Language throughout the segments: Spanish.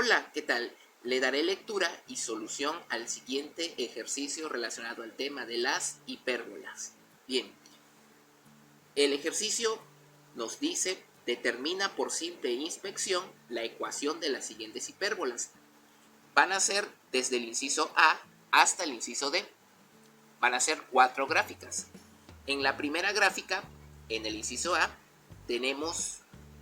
Hola, ¿qué tal? Le daré lectura y solución al siguiente ejercicio relacionado al tema de las hipérbolas. Bien, el ejercicio nos dice, determina por simple inspección la ecuación de las siguientes hipérbolas. Van a ser desde el inciso A hasta el inciso D. Van a ser 4 gráficas. En la primera gráfica, en el inciso A, tenemos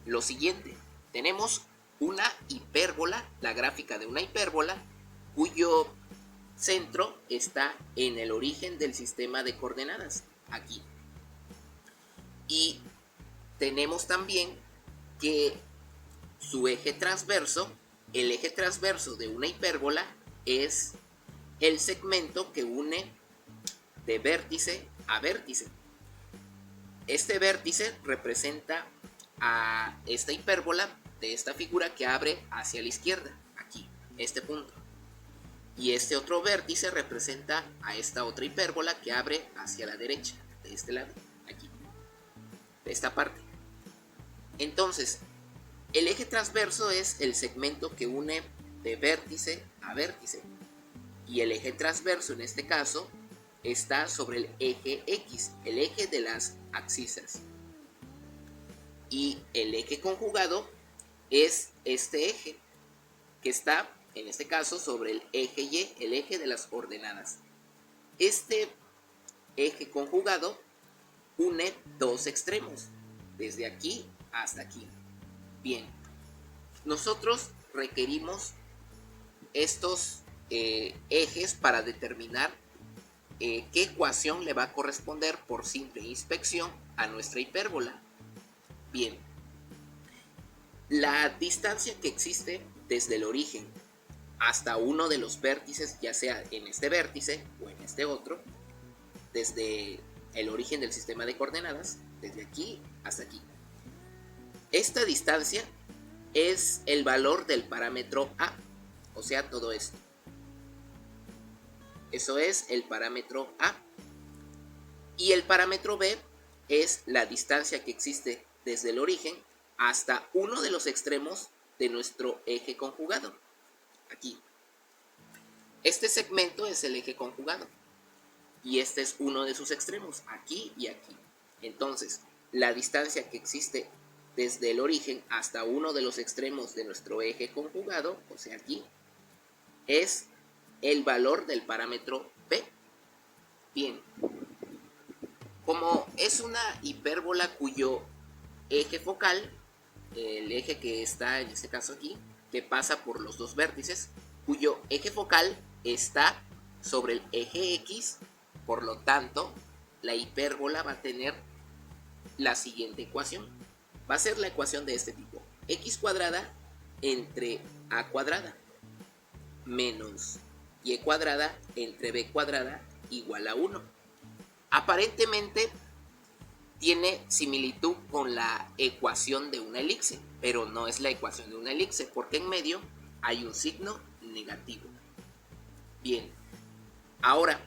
lo siguiente. Tenemos una hipérbola, la gráfica de una hipérbola, cuyo centro está en el origen del sistema de coordenadas, aquí. Y tenemos también que su eje transverso, el eje transverso de una hipérbola es el segmento que une de vértice a vértice. Este vértice representa a esta hipérbola de esta figura que abre hacia la izquierda, aquí, este punto. Y este otro vértice representa a esta otra hipérbola que abre hacia la derecha, de este lado, aquí, de esta parte. Entonces, el eje transverso es el segmento que une de vértice a vértice. Y el eje transverso, en este caso, está sobre el eje X, el eje de las abscisas. Y el eje conjugado es este eje, que está, en este caso, sobre el eje Y, el eje de las ordenadas. Este eje conjugado une dos extremos, desde aquí hasta aquí. Bien, nosotros requerimos estos ejes para determinar qué ecuación le va a corresponder por simple inspección a nuestra hipérbola. Bien, la distancia que existe desde el origen hasta uno de los vértices, ya sea en este vértice o en este otro, desde el origen del sistema de coordenadas, desde aquí hasta aquí. Esta distancia es el valor del parámetro A, o sea, todo esto. Eso es el parámetro A. Y el parámetro B es la distancia que existe desde el origen hasta uno de los extremos de nuestro eje conjugado. Aquí. Este segmento es el eje conjugado. Y este es uno de sus extremos, aquí y aquí. Entonces, la distancia que existe desde el origen hasta uno de los extremos de nuestro eje conjugado, o sea aquí, es el valor del parámetro B. Bien, como es una hipérbola cuyo eje focal, el eje que está en este caso aquí, que pasa por los dos vértices, cuyo eje focal está sobre el eje X, por lo tanto, la hipérbola va a tener la siguiente ecuación. Va a ser la ecuación de este tipo: x cuadrada entre a cuadrada menos y cuadrada entre b cuadrada igual a 1. Aparentemente tiene similitud con la ecuación de una elipse, pero no es la ecuación de una elipse porque en medio hay un signo negativo. Bien, ahora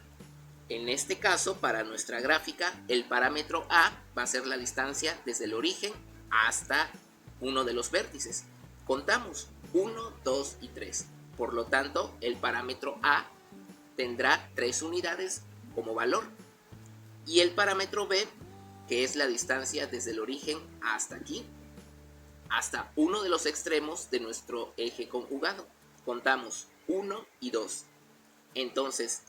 en este caso, para nuestra gráfica, el parámetro A va a ser la distancia desde el origen hasta uno de los vértices. Contamos 1, 2 y 3. Por lo tanto, el parámetro A tendrá 3 unidades como valor. Y el parámetro B, que es la distancia desde el origen hasta aquí, hasta uno de los extremos de nuestro eje conjugado. Contamos 1 y 2. Entonces,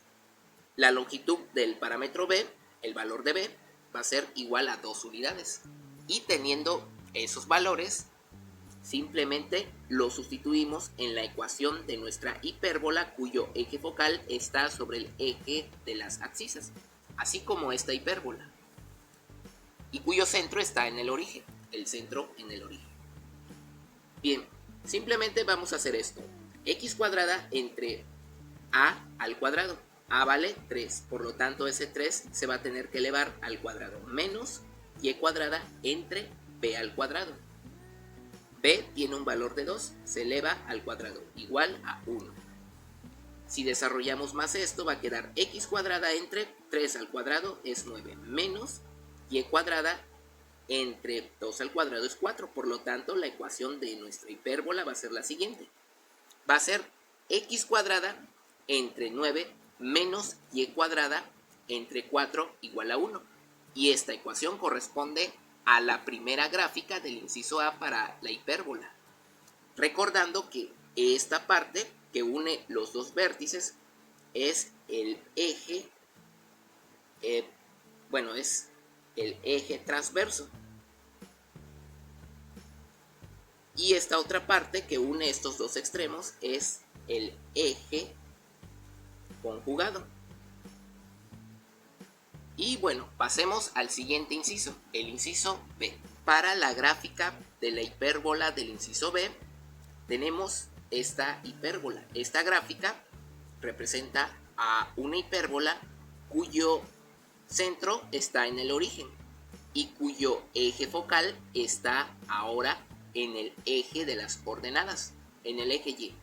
la longitud del parámetro B, el valor de B, va a ser igual a 2 unidades. Y teniendo esos valores, simplemente lo sustituimos en la ecuación de nuestra hipérbola cuyo eje focal está sobre el eje de las abscisas, así como esta hipérbola, y cuyo centro está en el origen, el centro en el origen. Bien, simplemente vamos a hacer esto: x cuadrada entre a al cuadrado. A vale 3, por lo tanto ese 3 se va a tener que elevar al cuadrado, menos y cuadrada entre b al cuadrado. B tiene un valor de 2, se eleva al cuadrado, igual a 1. Si desarrollamos más esto, va a quedar x cuadrada entre 3 al cuadrado es 9, menos y cuadrada entre 2 al cuadrado es 4. Por lo tanto, la ecuación de nuestra hipérbola va a ser la siguiente: va a ser x cuadrada entre 9 menos y cuadrada entre 4 igual a 1. Y esta ecuación corresponde a la primera gráfica del inciso A para la hipérbola. Recordando que esta parte que une los dos vértices es el eje, es el eje transverso. Y esta otra parte que une estos dos extremos es el eje conjugado. Y bueno, pasemos al siguiente inciso, el inciso B. Para la gráfica de la hipérbola del inciso B, tenemos esta hipérbola. Esta gráfica representa a una hipérbola cuyo centro está en el origen y cuyo eje focal está ahora en el eje de las coordenadas, en el eje Y.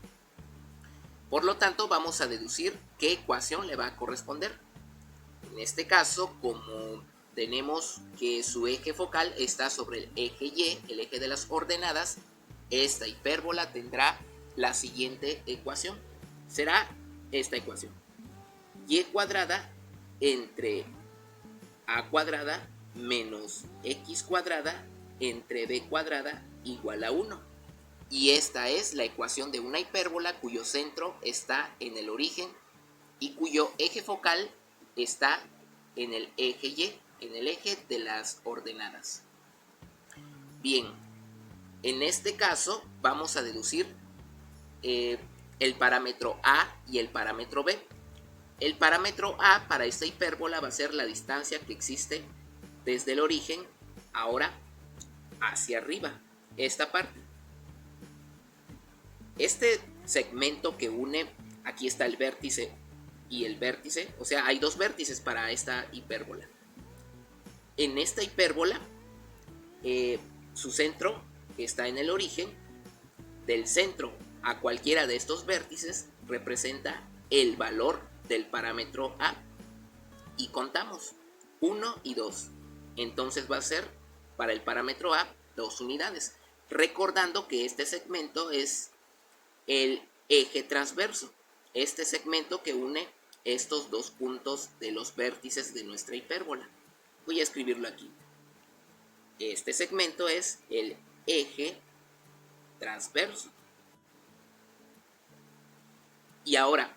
Por lo tanto, vamos a deducir qué ecuación le va a corresponder. En este caso, como tenemos que su eje focal está sobre el eje Y, el eje de las coordenadas, esta hipérbola tendrá la siguiente ecuación. Será esta ecuación: y cuadrada entre a cuadrada menos x cuadrada entre b cuadrada igual a 1. Y esta es la ecuación de una hipérbola cuyo centro está en el origen y cuyo eje focal está en el eje Y, en el eje de las ordenadas. Bien, en este caso vamos a deducir el parámetro A y el parámetro B. El parámetro A para esta hipérbola va a ser la distancia que existe desde el origen ahora hacia arriba, esta parte. Este segmento que une, aquí está el vértice y el vértice, o sea, hay dos vértices para esta hipérbola. En esta hipérbola, su centro está en el origen. Del centro a cualquiera de estos vértices representa el valor del parámetro A. Y contamos 1 y 2. Entonces va a ser para el parámetro A 2 unidades. Recordando que este segmento es el eje transverso, este segmento que une estos dos puntos de los vértices de nuestra hipérbola. Voy a escribirlo aquí. Este segmento es el eje transverso. Y ahora,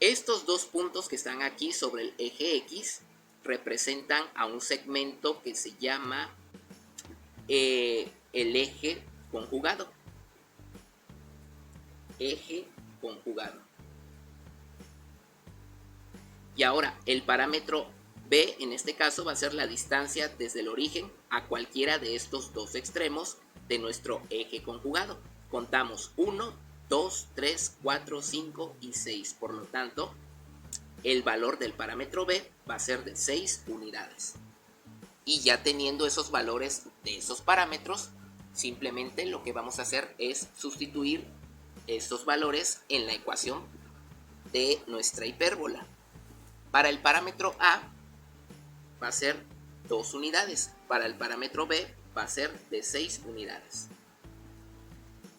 estos dos puntos que están aquí sobre el eje X representan a un segmento que se llama el eje conjugado. Eje conjugado. Y ahora, el parámetro B en este caso va a ser la distancia desde el origen a cualquiera de estos dos extremos de nuestro eje conjugado. Contamos 1, 2, 3, 4, 5 y 6. Por lo tanto, el valor del parámetro B va a ser de 6 unidades. Y ya teniendo esos valores de esos parámetros, simplemente lo que vamos a hacer es sustituir estos valores en la ecuación de nuestra hipérbola. Para el parámetro A va a ser 2 unidades. Para el parámetro B va a ser de 6 unidades.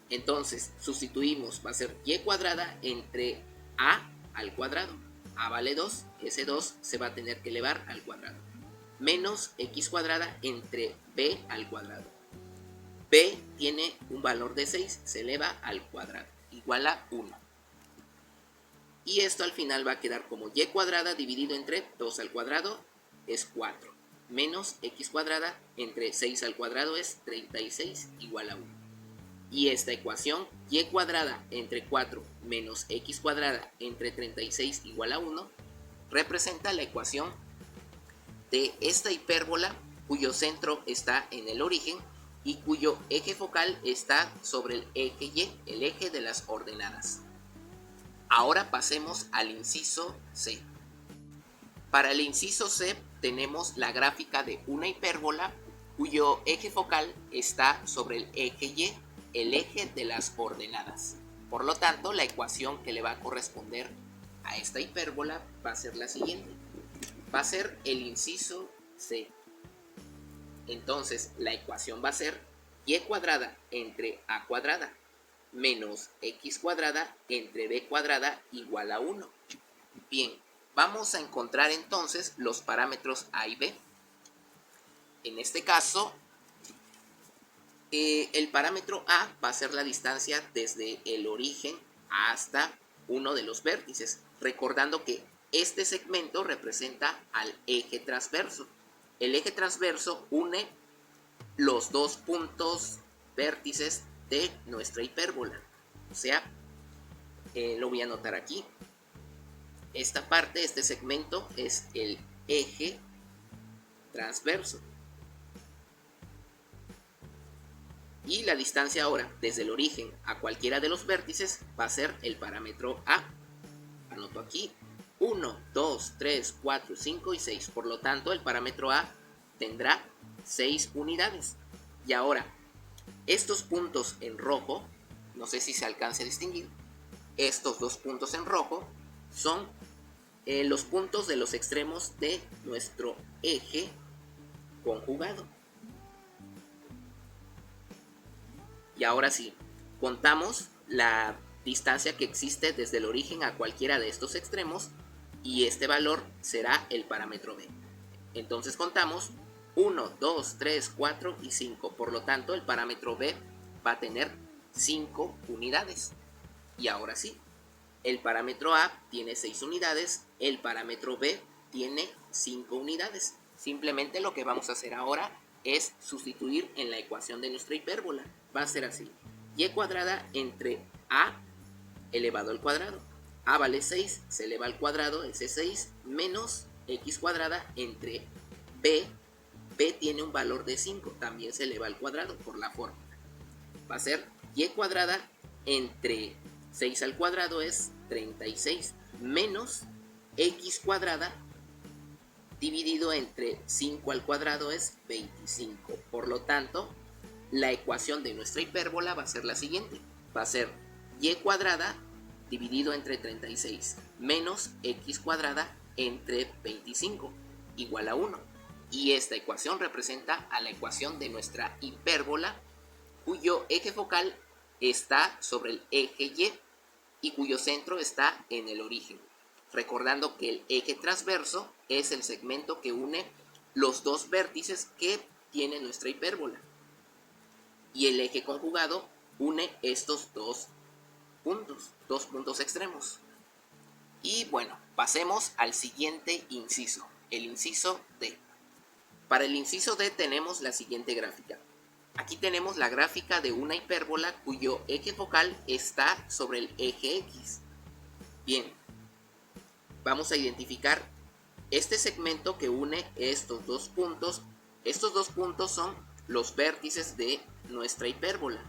Entonces, sustituimos, va a ser y cuadrada entre A al cuadrado. A vale 2, ese 2 se va a tener que elevar al cuadrado. Menos x cuadrada entre B al cuadrado. B tiene un valor de 6, se eleva al cuadrado, igual a 1. Y esto al final va a quedar como y cuadrada dividido entre 2 al cuadrado es 4. Menos x cuadrada entre 6 al cuadrado es 36 igual a 1. Y esta ecuación y cuadrada entre 4 menos x cuadrada entre 36 igual a 1 representa la ecuación de esta hipérbola cuyo centro está en el origen y cuyo eje focal está sobre el eje Y, el eje de las ordenadas. Ahora pasemos al inciso C. Para el inciso C tenemos la gráfica de una hipérbola cuyo eje focal está sobre el eje Y, el eje de las ordenadas. Por lo tanto, la ecuación que le va a corresponder a esta hipérbola va a ser la siguiente. Va a ser el inciso C. Entonces, la ecuación va a ser y cuadrada entre a cuadrada menos x cuadrada entre b cuadrada igual a 1. Bien, vamos a encontrar entonces los parámetros a y b. En este caso, el parámetro a va a ser la distancia desde el origen hasta uno de los vértices, recordando que este segmento representa al eje transverso. El eje transverso une los dos puntos vértices de nuestra hipérbola. O sea, lo voy a anotar aquí. Esta parte, este segmento es el eje transverso. Y la distancia ahora desde el origen a cualquiera de los vértices va a ser el parámetro a. Anoto aquí 1, 2, 3, 4, 5 y 6. Por lo tanto, el parámetro a tendrá 6 unidades. Y ahora, estos puntos en rojo, no sé si se alcance a distinguir, estos dos puntos en rojo son los puntos de los extremos de nuestro eje conjugado. Y ahora sí, contamos la distancia que existe desde el origen a cualquiera de estos extremos y este valor será el parámetro b. Entonces contamos 1, 2, 3, 4 y 5. Por lo tanto, el parámetro b va a tener 5 unidades. Y ahora sí, el parámetro a tiene 6 unidades, el parámetro b tiene 5 unidades. Simplemente lo que vamos a hacer ahora es sustituir en la ecuación de nuestra hipérbola. Va a ser así: y cuadrada entre a elevado al cuadrado. A vale 6, se eleva al cuadrado, ese 6, menos x cuadrada entre b. B tiene un valor de 5, también se eleva al cuadrado por la fórmula. Va a ser y cuadrada entre 6 al cuadrado es 36, menos x cuadrada dividido entre 5 al cuadrado es 25. Por lo tanto, la ecuación de nuestra hipérbola va a ser la siguiente. Va a ser y cuadrada dividido entre 36 menos x cuadrada entre 25 igual a 1. Y esta ecuación representa a la ecuación de nuestra hipérbola, cuyo eje focal está sobre el eje y cuyo centro está en el origen. Recordando que el eje transverso es el segmento que une los dos vértices que tiene nuestra hipérbola. Y el eje conjugado une estos dos puntos extremos. Y bueno, pasemos al siguiente inciso, el inciso D. Para el inciso D tenemos la siguiente gráfica. Aquí tenemos la gráfica de una hipérbola cuyo eje focal está sobre el eje X. Bien, vamos a identificar este segmento que une estos dos puntos. Estos dos puntos son los vértices de nuestra hipérbola.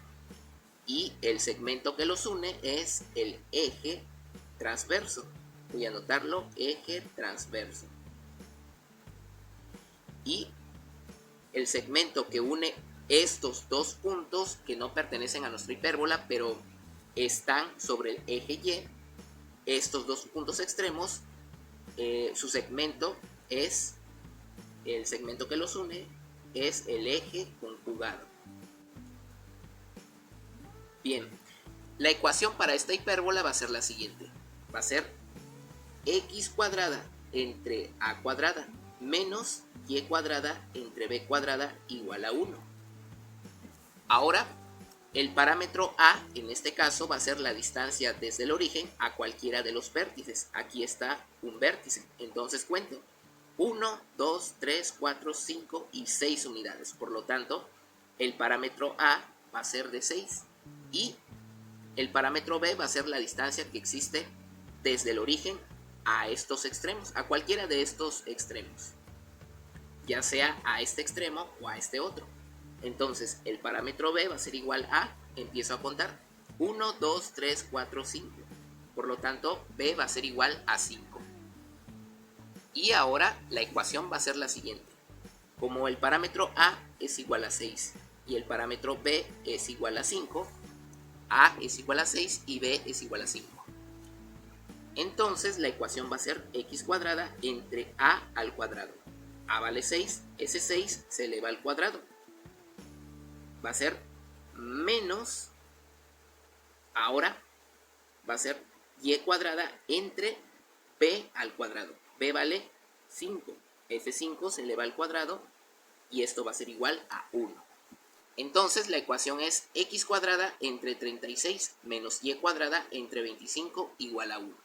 Y el segmento que los une es el eje transverso. Voy a anotarlo, eje transverso. Y el segmento que une estos dos puntos que no pertenecen a nuestra hipérbola, pero están sobre el eje Y, estos dos puntos extremos, su segmento es, el segmento que los une es el eje conjugado. Bien, la ecuación para esta hipérbola va a ser la siguiente. Va a ser x cuadrada entre a cuadrada menos y cuadrada entre b cuadrada igual a 1. Ahora, el parámetro a, en este caso, va a ser la distancia desde el origen a cualquiera de los vértices. Aquí está un vértice, entonces cuento 1, 2, 3, 4, 5 y 6 unidades. Por lo tanto, el parámetro a va a ser de 6 y el parámetro b va a ser la distancia que existe desde el origen a estos extremos, a cualquiera de estos extremos, ya sea a este extremo o a este otro. Entonces el parámetro b va a ser igual a, empiezo a contar, 1, 2, 3, 4, 5. Por lo tanto, b va a ser igual a 5. Y ahora la ecuación va a ser la siguiente. Como el parámetro a es igual a 6 y el parámetro b es igual a 5, a es igual a 6 y b es igual a 5. Entonces la ecuación va a ser x cuadrada entre a al cuadrado. A vale 6, ese 6 se eleva al cuadrado. Va a ser menos Ahora va a ser y cuadrada entre b al cuadrado. B vale 5. Ese 5 se eleva al cuadrado y esto va a ser igual a 1. Entonces la ecuación es x cuadrada entre 36 menos y cuadrada entre 25 igual a 1.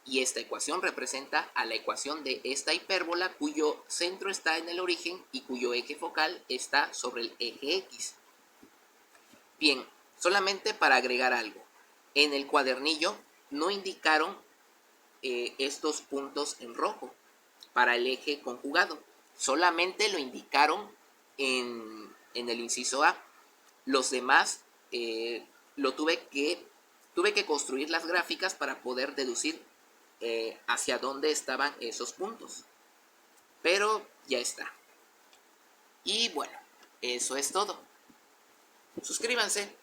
Y esta ecuación representa a la ecuación de esta hipérbola cuyo centro está en el origen y cuyo eje focal está sobre el eje x. Bien, solamente para agregar algo. En el cuadernillo no indicaron estos puntos en rojo para el eje conjugado. Solamente lo indicaron en el inciso A. Los demás tuve que construir las gráficas para poder deducir hacia dónde estaban esos puntos. Pero ya está. Y bueno, eso es todo. Suscríbanse.